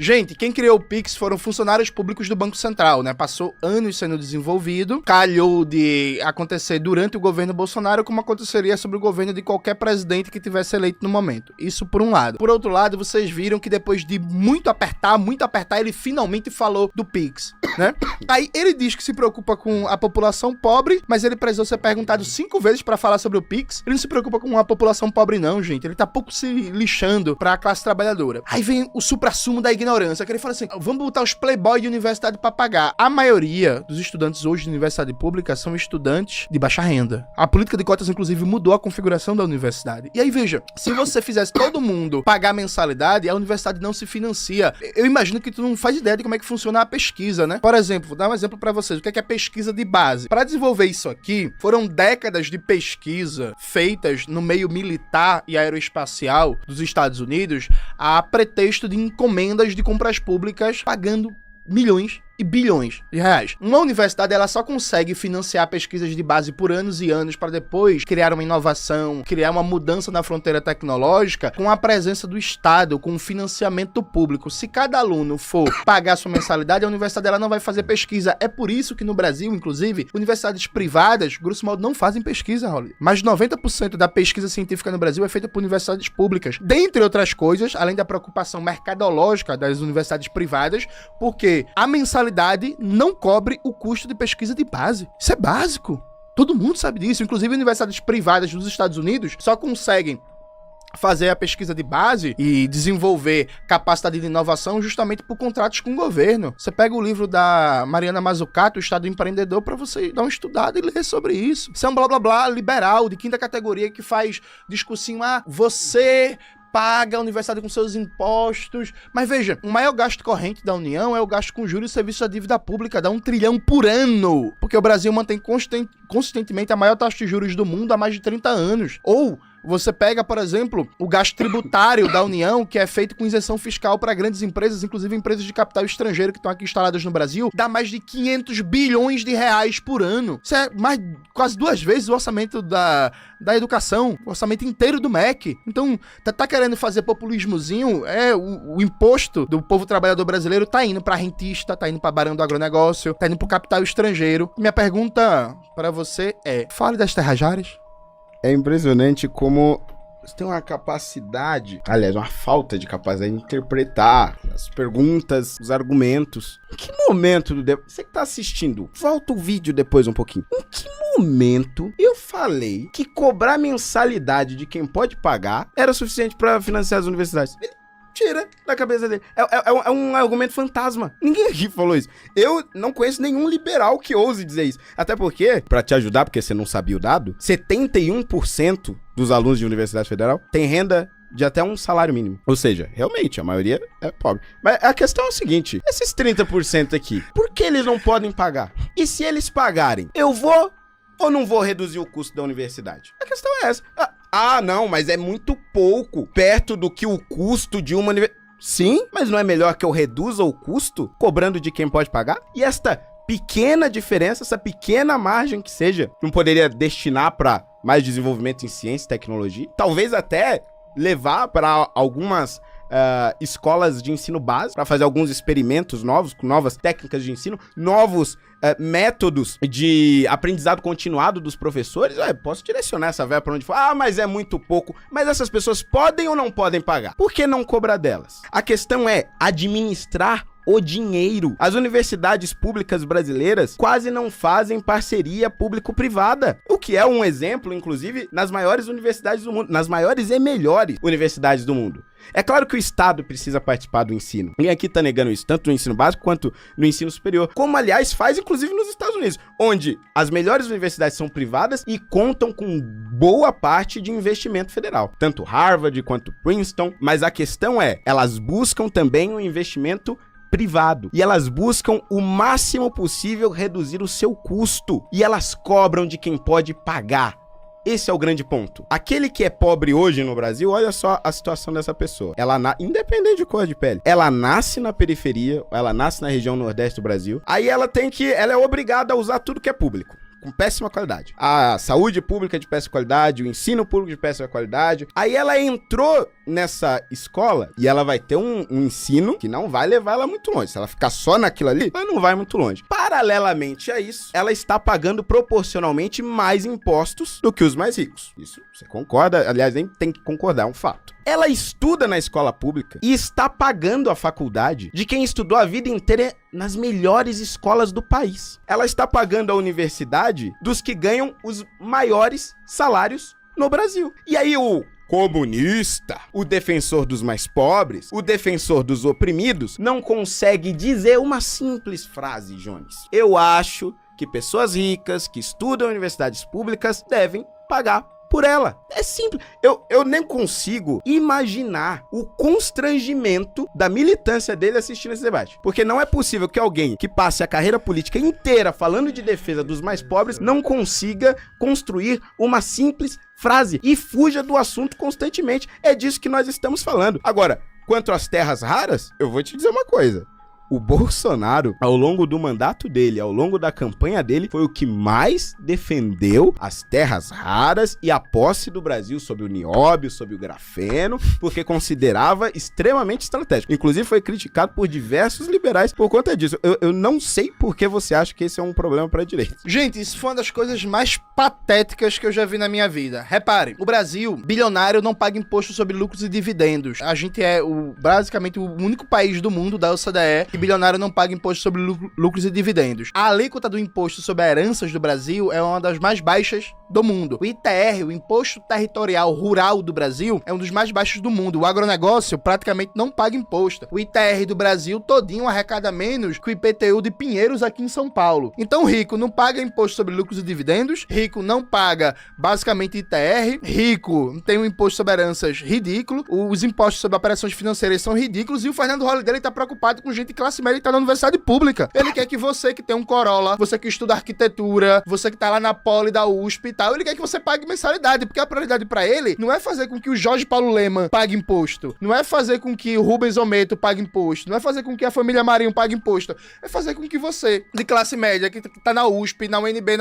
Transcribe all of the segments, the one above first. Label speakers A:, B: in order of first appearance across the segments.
A: Gente, quem criou o Pix foram funcionários públicos do Banco Central, né? Passou anos sendo desenvolvido, calhou de acontecer durante o governo Bolsonaro, como aconteceria sobre o governo de qualquer presidente que tivesse eleito no momento. Isso por um lado. Por outro lado, vocês viram que depois de muito apertar, ele finalmente falou do Pix, né? Aí ele diz que se preocupa com a população pobre, mas ele precisou ser perguntado 5 vezes pra falar sobre o Pix. Ele não se preocupa com a população pobre não, gente. Ele tá pouco se lixando pra classe trabalhadora. Aí vem o suprassumo da ignorância, que ele fala assim, vamos botar os playboy de universidade pra pagar. A maioria dos estudantes hoje de universidade pública são estudantes de baixa renda. A política de cotas, inclusive, mudou a configuração da universidade. E aí, veja, se você fizesse todo mundo pagar mensalidade, a universidade não se financia. Eu imagino que tu não faz ideia de como é que funciona a pesquisa, né? Por exemplo, vou dar um exemplo pra vocês. O que é pesquisa de base? Para desenvolver isso aqui, foram décadas de pesquisa feitas no meio militar e aeroespacial dos Estados Unidos a pretexto de encomendas de compras públicas pagando milhões e bilhões de reais. Uma universidade, ela só consegue financiar pesquisas de base por anos e anos para depois criar uma inovação, criar uma mudança na fronteira tecnológica com a presença do Estado, com o financiamento público. Se cada aluno for pagar sua mensalidade, a universidade ela não vai fazer pesquisa. É por isso que no Brasil, inclusive, universidades privadas, grosso modo, não fazem pesquisa, Raul. Mas 90% da pesquisa científica no Brasil é feita por universidades públicas. Dentre outras coisas, além da preocupação mercadológica das universidades privadas, porque a mensalidade não cobre o custo de pesquisa de base. Isso é básico. Todo mundo sabe disso. Inclusive, universidades privadas dos Estados Unidos só conseguem fazer a pesquisa de base e desenvolver capacidade de inovação justamente por contratos com o governo. Você pega o livro da Mariana Mazzucato, O Estado Empreendedor, para você dar uma estudada e ler sobre isso. Isso é um blá blá blá liberal, de 5ª categoria, que faz discursinho, você paga a universidade com seus impostos. Mas veja, o maior gasto corrente da União é o gasto com juros e serviços da dívida pública, dá 1 trilhão por ano, porque o Brasil mantém consistentemente a maior taxa de juros do mundo há mais de 30 anos. Ou você pega, por exemplo, o gasto tributário da União, que é feito com isenção fiscal para grandes empresas, inclusive empresas de capital estrangeiro que estão aqui instaladas no Brasil, dá mais de 500 bilhões de reais por ano. Isso é quase 2 vezes o orçamento da educação, o orçamento inteiro do MEC. Então, tá querendo fazer populismozinho, o imposto do povo trabalhador brasileiro tá indo pra rentista, tá indo pra barão do agronegócio, tá indo pro capital estrangeiro. Minha pergunta para você fale das terras-raras.
B: É impressionante como você tem uma capacidade, aliás, uma falta de capacidade de interpretar as perguntas, os argumentos. Em que momento do debate... Você que tá assistindo, volta o vídeo depois um pouquinho. Em que momento eu falei que cobrar mensalidade de quem pode pagar era suficiente para financiar as universidades? Ele tira da cabeça dele. É um argumento fantasma. Ninguém aqui falou isso. Eu não conheço nenhum liberal que ouse dizer isso. Até porque, pra te ajudar, porque você não sabia o dado, 71% dos alunos de Universidade Federal tem renda de até um salário mínimo. Ou seja, realmente, a maioria é pobre. Mas a questão é o seguinte, esses 30% aqui, por que eles não podem pagar? E se eles pagarem, eu vou ou não vou reduzir o custo da universidade? A questão é essa. Não, mas é muito pouco perto do que o custo de uma universidade. Sim, mas não é melhor que eu reduza o custo cobrando de quem pode pagar? E esta pequena diferença, essa pequena margem que seja, não poderia destinar para mais desenvolvimento em ciência e tecnologia? Talvez até levar para algumas escolas de ensino básico para fazer alguns experimentos novos, com novas técnicas de ensino, novos métodos de aprendizado continuado dos professores. Posso direcionar essa verba para onde for. Mas é muito pouco. Mas essas pessoas podem ou não podem pagar? Por que não cobrar delas? A questão é administrar o dinheiro. As universidades públicas brasileiras quase não fazem parceria público-privada, o que é um exemplo, inclusive, nas maiores universidades do mundo, nas maiores e melhores universidades do mundo. É claro que o Estado precisa participar do ensino. Ninguém aqui tá negando isso, tanto no ensino básico quanto no ensino superior. Como, aliás, faz inclusive nos Estados Unidos, onde as melhores universidades são privadas e contam com boa parte de investimento federal. Tanto Harvard quanto Princeton. Mas a questão é, elas buscam também um investimento privado. E elas buscam o máximo possível reduzir o seu custo. E elas cobram de quem pode pagar. Esse é o grande ponto. Aquele que é pobre hoje no Brasil, olha só a situação dessa pessoa. Independente de cor de pele, ela nasce na periferia, ela nasce na região nordeste do Brasil. Aí ela é obrigada a usar tudo que é público, com péssima qualidade. A saúde pública de péssima qualidade, o ensino público de péssima qualidade. Aí ela entrou nessa escola e ela vai ter um ensino que não vai levar ela muito longe. Se ela ficar só naquilo ali, ela não vai muito longe. Paralelamente a isso, ela está pagando proporcionalmente mais impostos do que os mais ricos. Isso você concorda? Aliás, nem tem que concordar, é um fato. Ela estuda na escola pública e está pagando a faculdade de quem estudou a vida inteira nas melhores escolas do país. Ela está pagando a universidade dos que ganham os maiores salários no Brasil. E aí o comunista, o defensor dos mais pobres, o defensor dos oprimidos, não consegue dizer uma simples frase, Jones. Eu acho que pessoas ricas que estudam em universidades públicas devem pagar por ela. É simples. Eu nem consigo imaginar o constrangimento da militância dele assistindo esse debate. Porque não é possível que alguém que passe a carreira política inteira falando de defesa dos mais pobres não consiga construir uma simples frase e fuja do assunto constantemente. É disso que nós estamos falando. Agora, quanto às terras raras, eu vou te dizer uma coisa. O Bolsonaro, ao longo do mandato dele, ao longo da campanha dele, foi o que mais defendeu as terras raras e a posse do Brasil sobre o nióbio, sobre o grafeno, porque considerava extremamente estratégico. Inclusive foi criticado por diversos liberais por conta disso. Eu não sei por que você acha que esse é um problema para a direita.
A: Gente, isso foi uma das coisas mais patéticas que eu já vi na minha vida. Reparem, o Brasil, bilionário, não paga imposto sobre lucros e dividendos. A gente é basicamente o único país do mundo da OCDE que bilionário não paga imposto sobre lucros e dividendos. A alíquota do imposto sobre heranças do Brasil é uma das mais baixas do mundo. O ITR, o Imposto Territorial Rural do Brasil, é um dos mais baixos do mundo. O agronegócio praticamente não paga imposto. O ITR do Brasil todinho arrecada menos que o IPTU de Pinheiros aqui em São Paulo. Então, rico não paga imposto sobre lucros e dividendos, rico não paga basicamente ITR, rico tem um imposto sobre heranças ridículo, os impostos sobre operações financeiras são ridículos e o Fernando Holliday tá preocupado com gente de classe média que tá na universidade pública. Ele quer que você que tem um Corolla, você que estuda arquitetura, você que tá lá na Poli da USP e tal, ele quer que você pague mensalidade, porque a prioridade pra ele não é fazer com que o Jorge Paulo Lemann pague imposto, não é fazer com que o Rubens Ometo pague imposto, não é fazer com que a família Marinho pague imposto, é fazer com que você, de classe média, que tá na USP, na UNB,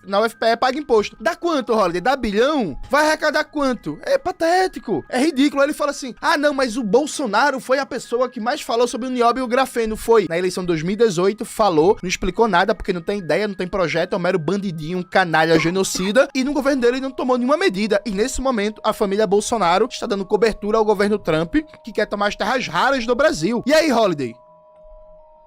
A: na UFPE, pague imposto. Dá quanto, Holliday? Dá bilhão? Vai arrecadar quanto? É patético, é ridículo. Aí ele fala assim, não, mas o Bolsonaro foi a pessoa que mais falou sobre o nióbio e o grafeno. Foi. Na eleição de 2018, falou, não explicou nada, porque não tem ideia, não tem projeto, é um mero bandidinho, um canalha, genocida, e no governo dele não tomou nenhuma medida. E nesse momento, a família Bolsonaro está dando cobertura ao governo Trump, que quer tomar as terras raras do Brasil. E aí, Holliday?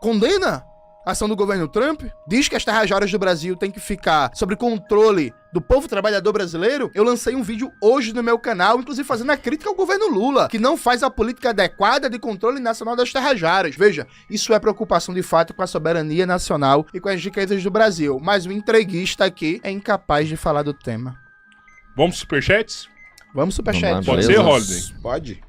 A: Condena a ação do governo Trump? Diz que as terras raras do Brasil têm que ficar sob controle do povo trabalhador brasileiro? Eu lancei um vídeo hoje no meu canal, inclusive fazendo a crítica ao governo Lula, que não faz a política adequada de controle nacional das terras raras. Veja, isso é preocupação de fato com a soberania nacional e com as riquezas do Brasil, mas o entreguista aqui é incapaz de falar do tema.
C: Vamos superchats?
A: Vamos superchat.
C: Pode ser, Holliday?
B: Pode.